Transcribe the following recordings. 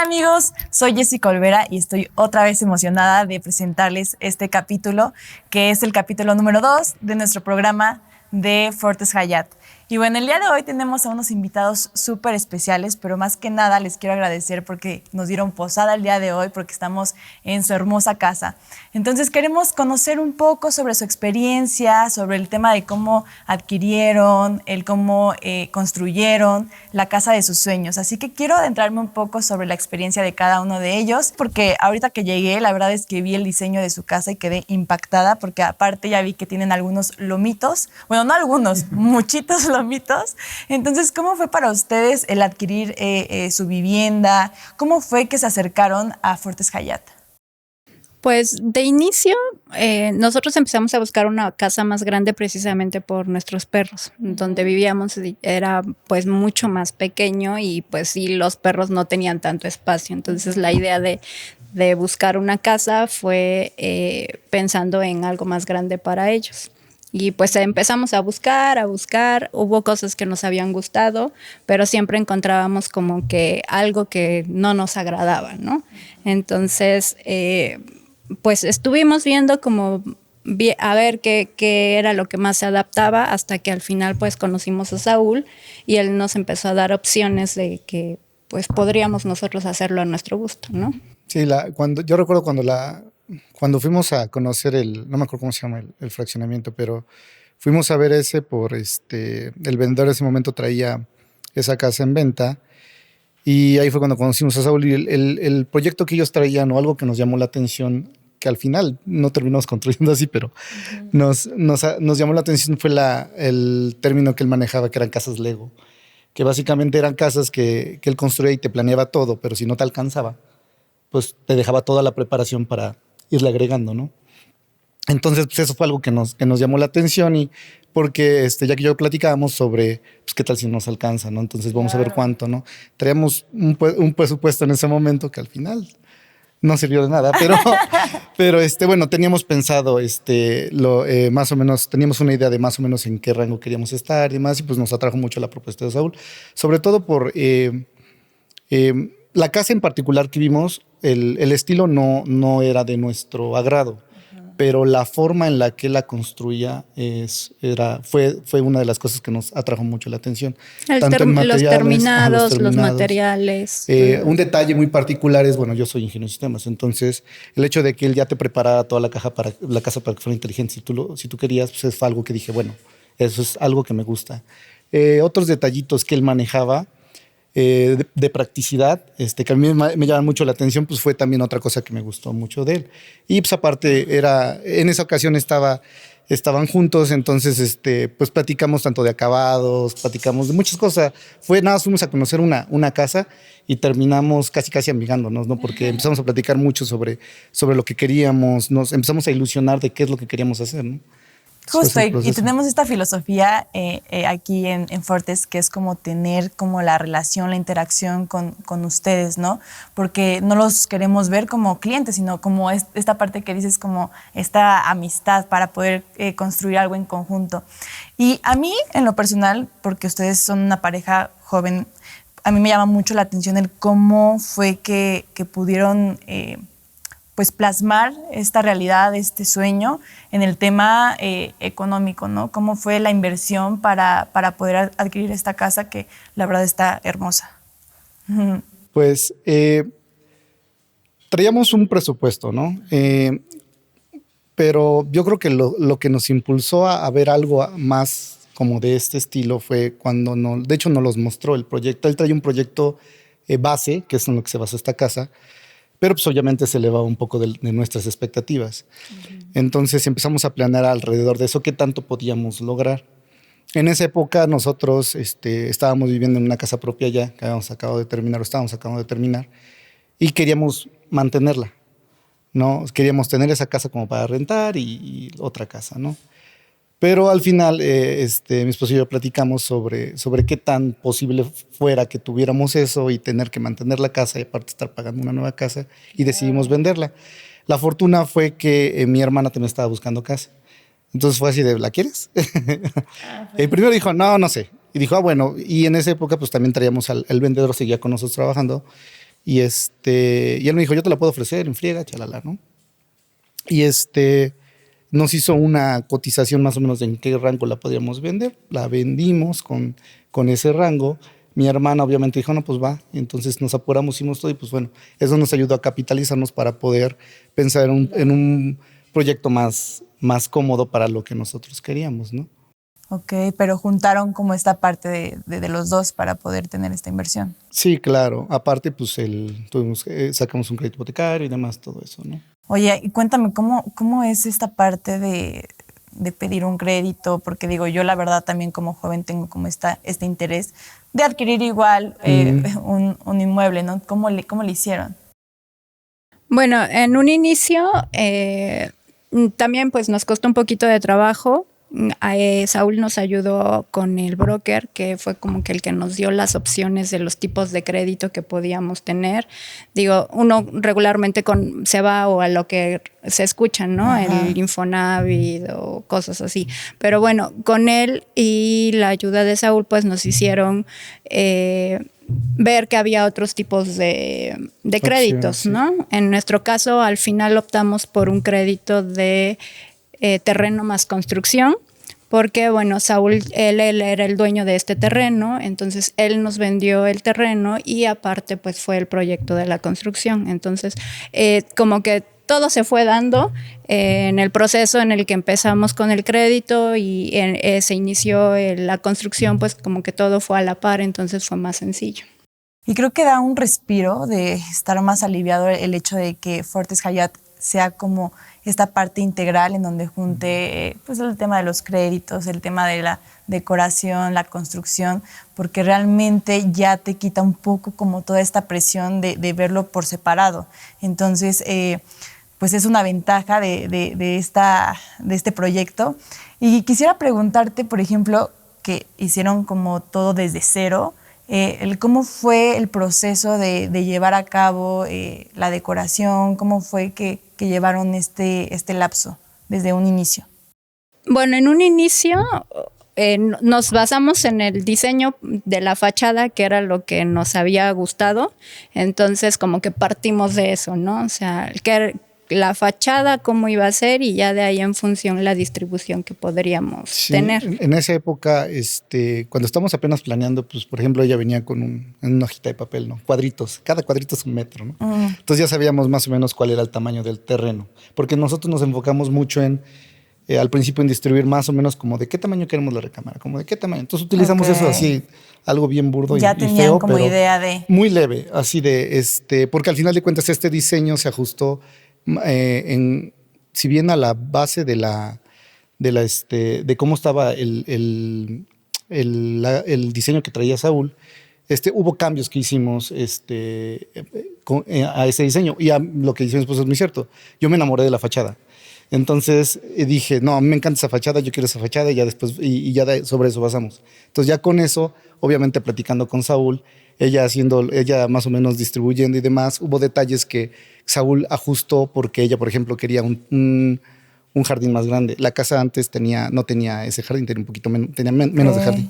amigos, soy Jessica Olvera y estoy otra vez emocionada de presentarles este capítulo, que es el capítulo número 2 de nuestro programa de Fortes Hayat. Y bueno, el día de hoy tenemos a unos invitados súper especiales, pero más que nada les quiero agradecer porque nos dieron posada el día de hoy, porque estamos en su hermosa casa. Entonces queremos conocer un poco sobre su experiencia, sobre el tema de cómo adquirieron, el cómo construyeron la casa de sus sueños. Así que quiero adentrarme un poco sobre la experiencia de cada uno de ellos, porque ahorita que llegué, la verdad es que vi el diseño de su casa y quedé impactada, porque aparte ya vi que tienen algunos lomitos, bueno, no algunos, muchitos lomitos. Entonces, ¿cómo fue para ustedes el adquirir su vivienda? ¿Cómo fue que se acercaron a Fortes Hayat? Pues de inicio nosotros empezamos a buscar una casa más grande precisamente por nuestros perros. Donde vivíamos era pues mucho más pequeño y pues sí, los perros no tenían tanto espacio. Entonces la idea de buscar una casa fue pensando en algo más grande para ellos. Y pues empezamos a buscar, hubo cosas que nos habían gustado, pero siempre encontrábamos como que algo que no nos agradaba, ¿no? Entonces, pues estuvimos viendo como a ver qué era lo que más se adaptaba, hasta que al final pues conocimos a Saúl y él nos empezó a dar opciones de que pues podríamos nosotros hacerlo a nuestro gusto, ¿no? Sí, yo recuerdo cuando fuimos a conocer no me acuerdo cómo se llama el fraccionamiento, pero fuimos a ver ese el vendedor en ese momento traía esa casa en venta y ahí fue cuando conocimos a Saúl y el proyecto que ellos traían o algo que nos llamó la atención, que al final no terminamos construyendo así, pero nos llamó la atención fue el término que él manejaba, que eran casas Lego, que básicamente eran casas que él construía y te planeaba todo, pero si no te alcanzaba, pues te dejaba toda la preparación para irle agregando, ¿no? Entonces, pues eso fue algo que nos llamó la atención y porque ya que yo platicábamos sobre, pues qué tal si nos alcanza, ¿no? Entonces vamos a ver cuánto, ¿no? Traíamos un presupuesto en ese momento que al final no sirvió de nada, pero bueno, teníamos pensado, más o menos, teníamos una idea de más o menos en qué rango queríamos estar y demás, y pues nos atrajo mucho la propuesta de Saúl, sobre todo por la casa en particular que vimos, el estilo no era de nuestro agrado, pero la forma en la que la construía fue una de las cosas que nos atrajo mucho la atención. Tanto en los terminados, los materiales. Un detalle muy particular es, bueno, yo soy ingeniero de sistemas, entonces el hecho de que él ya te preparara toda la casa para que fuera inteligente, si tú querías, pues fue algo que dije, bueno, eso es algo que me gusta. Otros detallitos que él manejaba, de practicidad, que a mí me llama mucho la atención, pues fue también otra cosa que me gustó mucho de él. Y pues aparte, en esa ocasión estaban juntos, entonces pues platicamos tanto de acabados, platicamos de muchas cosas. Fuimos a conocer una casa y terminamos casi amigándonos, ¿no? Porque empezamos a platicar mucho sobre lo que queríamos, nos empezamos a ilusionar de qué es lo que queríamos hacer, ¿no? Justo, y tenemos esta filosofía aquí en Fortes, que es como tener como la relación, la interacción con ustedes, ¿no? Porque no los queremos ver como clientes, sino como esta parte que dices, como esta amistad para poder construir algo en conjunto. Y a mí, en lo personal, porque ustedes son una pareja joven, a mí me llama mucho la atención el cómo fue que pudieron pues plasmar esta realidad, este sueño en el tema económico, ¿no? ¿Cómo fue la inversión para poder adquirir esta casa que la verdad está hermosa? Pues traíamos un presupuesto, ¿no? Pero yo creo que lo que nos impulsó a ver algo más como de este estilo fue cuando de hecho nos los mostró el proyecto. Él traía un proyecto base, que es en lo que se basó esta casa, pero pues obviamente se elevaba un poco de nuestras expectativas. Entonces empezamos a planear alrededor de eso, qué tanto podíamos lograr. En esa época nosotros estábamos viviendo en una casa propia ya, que estábamos acabando de terminar, y queríamos mantenerla, ¿no? Queríamos tener esa casa como para rentar y otra casa, ¿no? Pero al final, mi esposo y yo platicamos sobre qué tan posible fuera que tuviéramos eso y tener que mantener la casa y aparte estar pagando una nueva casa, y decidimos venderla. La fortuna fue que mi hermana también estaba buscando casa. Entonces fue así de, ¿la quieres? El primero dijo, no sé. Y dijo, bueno, y en esa época pues también traíamos el vendedor, seguía con nosotros trabajando. Y él me dijo, yo te la puedo ofrecer en friega, chalala, ¿no? Y nos hizo una cotización más o menos de en qué rango la podríamos vender. La vendimos con ese rango. Mi hermana obviamente dijo, no, pues va. Entonces nos apuramos, hicimos todo y pues bueno, eso nos ayudó a capitalizarnos para poder pensar en un proyecto más cómodo para lo que nosotros queríamos, ¿no? Ok, pero juntaron como esta parte de los dos para poder tener esta inversión. Sí, claro. Aparte, pues sacamos un crédito hipotecario y demás, todo eso, ¿no? Oye, y cuéntame, ¿cómo es esta parte de pedir un crédito? Porque digo, yo la verdad también como joven tengo como este interés de adquirir igual un inmueble, ¿no? ¿Cómo le hicieron? Bueno, en un inicio también pues nos costó un poquito de trabajo. Saúl nos ayudó con el broker, que fue como que el que nos dio las opciones de los tipos de crédito que podíamos tener. Digo, uno regularmente se va o a lo que se escucha, ¿no? Ajá. El Infonavit o cosas así. Pero bueno, con él y la ayuda de Saúl, pues nos hicieron ver que había otros tipos de créditos, ¿no? Sí. En nuestro caso, al final optamos por un crédito de terreno más construcción, porque bueno, Saúl, él era el dueño de este terreno, entonces él nos vendió el terreno y aparte pues fue el proyecto de la construcción. Entonces como que todo se fue dando en el proceso en el que empezamos con el crédito y se inició la construcción, pues como que todo fue a la par, entonces fue más sencillo. Y creo que da un respiro de estar más aliviado el hecho de que Fortes Hayat sea como esta parte integral en donde junte pues el tema de los créditos, el tema de la decoración, la construcción, porque realmente ya te quita un poco como toda esta presión de verlo por separado. Entonces, pues es una ventaja de este proyecto. Y quisiera preguntarte, por ejemplo, que hicieron como todo desde cero, ¿cómo fue el proceso de llevar a cabo la decoración? ¿Cómo fue que llevaron este lapso desde un inicio? Bueno, en un inicio nos basamos en el diseño de la fachada, que era lo que nos había gustado. Entonces, como que partimos de eso, ¿no? O sea, la fachada, cómo iba a ser, y ya de ahí en función la distribución que podríamos tener. En esa época, cuando estamos apenas planeando, pues por ejemplo, ella venía en una hojita de papel, ¿no? Cuadritos, cada cuadrito es 1 metro, ¿no? Entonces ya sabíamos más o menos cuál era el tamaño del terreno, porque nosotros nos enfocamos mucho al principio en distribuir más o menos como de qué tamaño queremos la recámara, como de qué tamaño. Entonces utilizamos eso así, algo bien burdo ya y tenían feo, como pero idea de... muy leve, así porque al final de cuentas este diseño se ajustó si bien a la base de cómo estaba el diseño que traía Saúl, hubo cambios que hicimos a ese diseño, y a lo que hicimos pues es muy cierto. Yo me enamoré de la fachada. Entonces dije, no, a mí me encanta esa fachada, yo quiero esa fachada, y ya después, y ya sobre eso basamos. Entonces ya con eso, obviamente platicando con Saúl, ella más o menos distribuyendo y demás, hubo detalles que Saúl ajustó porque ella, por ejemplo, quería un jardín más grande. La casa antes no tenía ese jardín, tenía un poquito menos de jardín.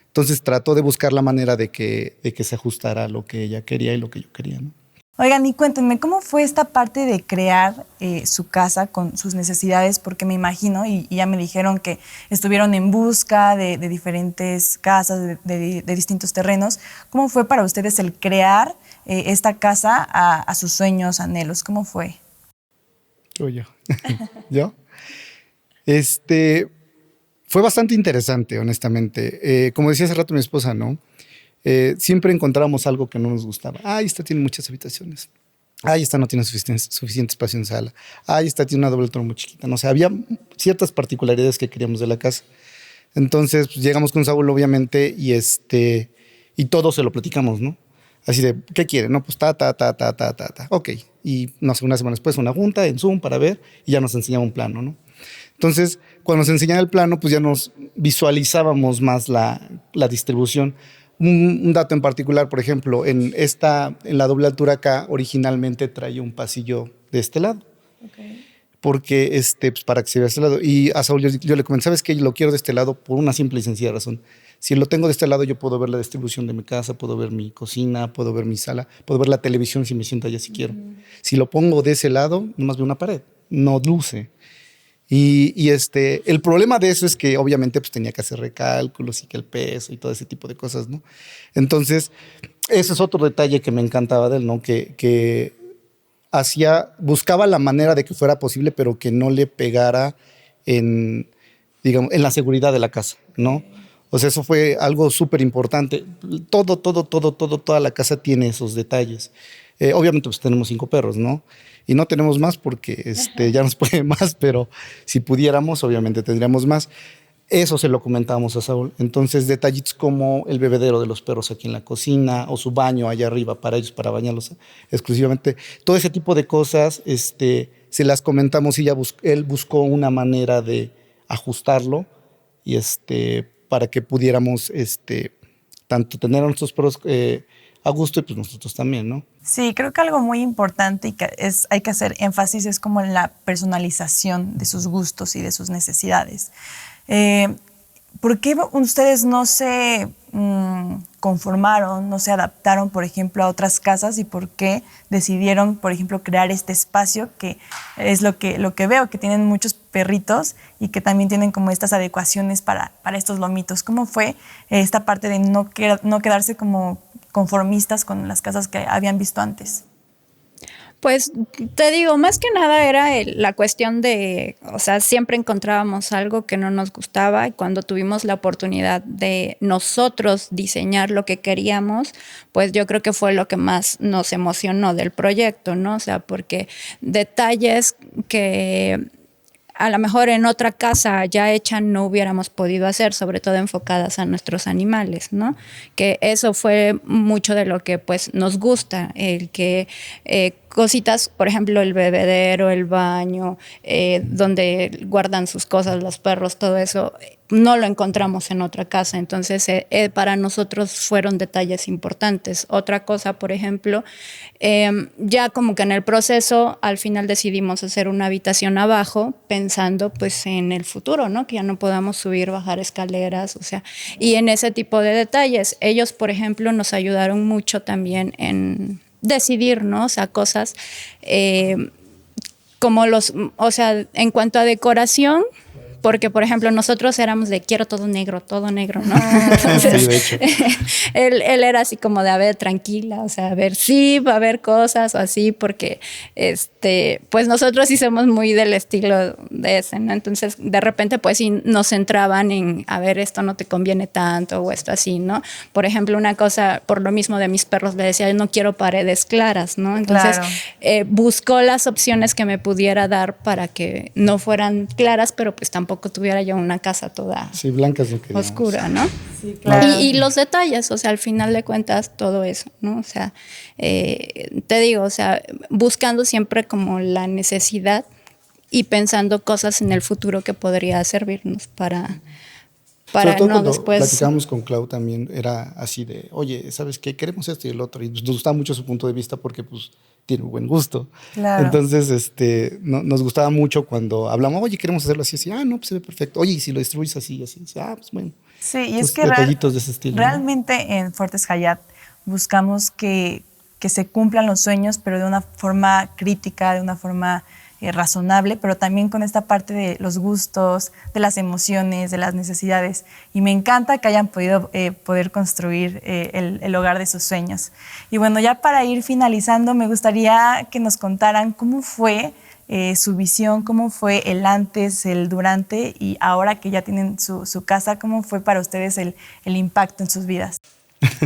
Entonces trató de buscar la manera de que se ajustara a lo que ella quería y lo que yo quería, ¿no? Oigan, y cuéntenme, ¿cómo fue esta parte de crear su casa con sus necesidades? Porque me imagino, y ya me dijeron que estuvieron en busca de diferentes casas, de distintos terrenos. ¿Cómo fue para ustedes el crear esta casa a sus sueños, anhelos? ¿Cómo fue? Yo. ¿Yo? Fue bastante interesante, honestamente. Como decía hace rato mi esposa, ¿no? Siempre encontramos algo que no nos gustaba. Esta tiene muchas habitaciones. Esta no tiene suficiente espacio en sala. Esta tiene una doble torre muy chiquita. No sé, había ciertas particularidades que queríamos de la casa. Entonces, pues, llegamos con Saúl, obviamente, y todo se lo platicamos, ¿no? Así de, ¿qué quiere? No, pues ta. Ok. Y no sé, una semana después una junta en Zoom para ver, y ya nos enseñaba un plano, ¿no? Entonces, cuando nos enseñaba el plano, pues ya nos visualizábamos más la distribución. Un dato en particular, por ejemplo, en la doble altura acá originalmente traía un pasillo de este lado. Okay. porque pues, para que se vea este lado. Y a Saúl yo le comenté, ¿sabes qué? Yo lo quiero de este lado por una simple y sencilla razón. Si lo tengo de este lado, yo puedo ver la distribución de mi casa, puedo ver mi cocina, puedo ver mi sala, puedo ver la televisión si me siento allá si quiero. Si lo pongo de ese lado, nomás veo una pared, no luce. Y el problema de eso es que obviamente pues tenía que hacer recálculos y que el peso y todo ese tipo de cosas, ¿no? Entonces, ese es otro detalle que me encantaba de él, ¿no? Que buscaba la manera de que fuera posible, pero que no le pegara digamos, en la seguridad de la casa, ¿no? O sea, eso fue algo súper importante. Toda la casa tiene esos detalles. Obviamente, pues tenemos 5 perros, ¿no? Y no tenemos más porque ya nos puede más, pero si pudiéramos, obviamente tendríamos más. Eso se lo comentábamos a Saúl. Entonces, detallitos como el bebedero de los perros aquí en la cocina o su baño allá arriba para ellos, para bañarlos exclusivamente. Todo ese tipo de cosas se las comentamos y él buscó una manera de ajustarlo y para que pudiéramos tanto tener a nuestros perros a gusto y pues nosotros también, ¿no? Sí, creo que algo muy importante y que hay que hacer énfasis es como en la personalización de sus gustos y de sus necesidades. ¿Por qué ustedes no se conformaron, no se adaptaron, por ejemplo, a otras casas y por qué decidieron, por ejemplo, crear este espacio que es lo que veo, que tienen muchos perritos y que también tienen como estas adecuaciones para estos lomitos? ¿Cómo fue esta parte de no quedarse como conformistas con las casas que habían visto antes? Pues te digo, más que nada era la cuestión de, o sea, siempre encontrábamos algo que no nos gustaba y cuando tuvimos la oportunidad de nosotros diseñar lo que queríamos, pues yo creo que fue lo que más nos emocionó del proyecto, ¿no? O sea, porque detalles que a lo mejor en otra casa ya hecha no hubiéramos podido hacer, sobre todo enfocadas a nuestros animales, ¿no? Que eso fue mucho de lo que pues nos gusta, el que cositas, por ejemplo, el bebedero, el baño, donde guardan sus cosas los perros, todo eso, no lo encontramos en otra casa. Entonces, para nosotros fueron detalles importantes. Otra cosa, por ejemplo, ya como que en el proceso, al final decidimos hacer una habitación abajo, pensando pues en el futuro, ¿no? Que ya no podamos subir, bajar escaleras, o sea, y en ese tipo de detalles. Ellos, por ejemplo, nos ayudaron mucho también en decidir, ¿no? O sea, cosas como o sea, en cuanto a decoración, porque, por ejemplo, nosotros éramos de quiero todo negro, ¿no? Entonces, sí, de hecho. él era así como de, a ver, tranquila, o sea, a ver, sí, va a haber cosas o así, porque, pues nosotros sí somos muy del estilo de ese, ¿no? Entonces, de repente, pues sí nos centraban en, a ver, esto no te conviene tanto o esto así, ¿no? Por ejemplo, una cosa, por lo mismo de mis perros, le decía, yo no quiero paredes claras, ¿no? Entonces, claro, buscó las opciones que me pudiera dar para que no fueran claras, pero pues tampoco tuviera yo una casa toda blancas no oscura, ¿no? Sí, claro. Y los detalles, o sea, al final de cuentas, todo eso, ¿no? O sea, te digo, o sea, buscando siempre como la necesidad y pensando cosas en el futuro que podría servirnos para Sobre todo no cuando después. platicábamos con Clau también era así de, oye, ¿sabes qué? Queremos esto y el otro. Y nos gustaba mucho su punto de vista porque pues tiene un buen gusto. Claro. Entonces, nos gustaba mucho cuando hablamos, oye, queremos hacerlo así, así. Ah, no, pues se ve perfecto. Oye, y si lo distribuyes así, así. Ah, pues bueno. Sí, y es que detallitos de ese estilo, realmente, ¿no? en Fortes Hayat buscamos que se cumplan los sueños, pero de una forma crítica, de una forma razonable, pero también con esta parte de los gustos, de las emociones, de las necesidades. Y me encanta que hayan podido poder construir el hogar de sus sueños. Y bueno, ya para ir finalizando, me gustaría que nos contaran cómo fue su visión, cómo fue el antes, el durante y ahora que ya tienen su casa, cómo fue para ustedes el impacto en sus vidas.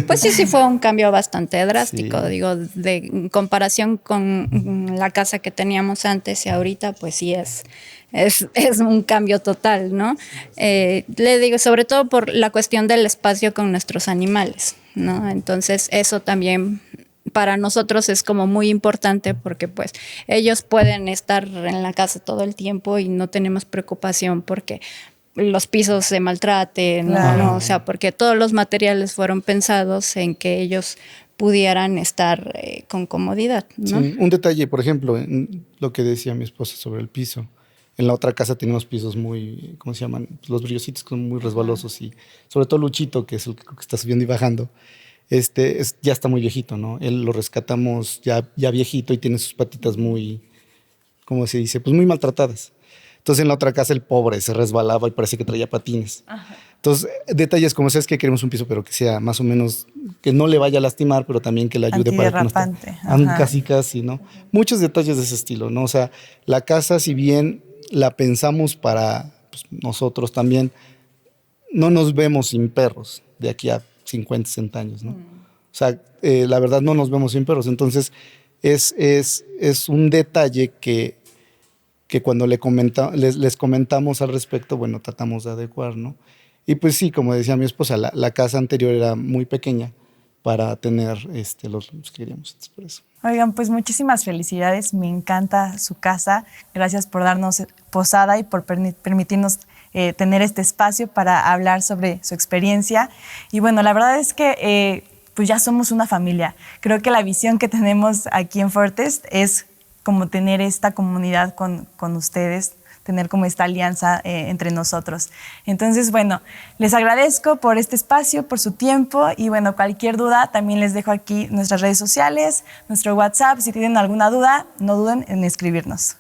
Pues sí fue un cambio bastante drástico, Sí. digo, en comparación con la casa que teníamos antes y ahorita, pues sí es un cambio total, ¿no? Le digo, sobre todo por la cuestión del espacio con nuestros animales, ¿no? Entonces eso también para nosotros es como muy importante porque pues ellos pueden estar en la casa todo el tiempo y no tenemos preocupación porque los pisos se maltraten, Claro. ¿no? O sea, porque todos los materiales fueron pensados en que ellos pudieran estar con comodidad, ¿no? Sí, un detalle, por ejemplo, en lo que decía mi esposa sobre el piso. En la otra casa teníamos pisos muy, ¿cómo se llaman? Pues los brillositos que son muy resbalosos y sobre todo Luchito, que es el que está subiendo y bajando, ya está muy viejito, ¿no? Él lo rescatamos ya viejito y tiene sus patitas muy, ¿cómo se dice? Pues muy maltratadas. Entonces en la otra casa el pobre se resbalaba y parece que traía patines. Ajá. Entonces, detalles como sabes que queremos un piso, pero que sea más o menos, que no le vaya a lastimar, pero también que le ayude para que no esté, casi, ¿no? Muchos detalles de ese estilo, ¿no? O sea, la casa, si bien la pensamos para pues, nosotros también, no nos vemos sin perros de aquí a 50, 60 años, ¿no? O sea, la verdad no nos vemos sin perros. Entonces, es un detalle que cuando les comentamos al respecto, bueno, tratamos de adecuar, ¿no? Y pues sí, como decía mi esposa, la casa anterior era muy pequeña para tener los que queríamos. Entonces, por eso. Oigan, pues muchísimas felicidades, me encanta su casa. Gracias por darnos posada y por permitirnos tener este espacio para hablar sobre su experiencia. Y bueno, la verdad es que pues ya somos una familia. Creo que la visión que tenemos aquí en Fortest es como tener esta comunidad con ustedes, tener como esta alianza entre nosotros. Entonces, bueno, les agradezco por este espacio, por su tiempo y bueno, cualquier duda también les dejo aquí nuestras redes sociales, nuestro WhatsApp. Si tienen alguna duda, no duden en escribirnos.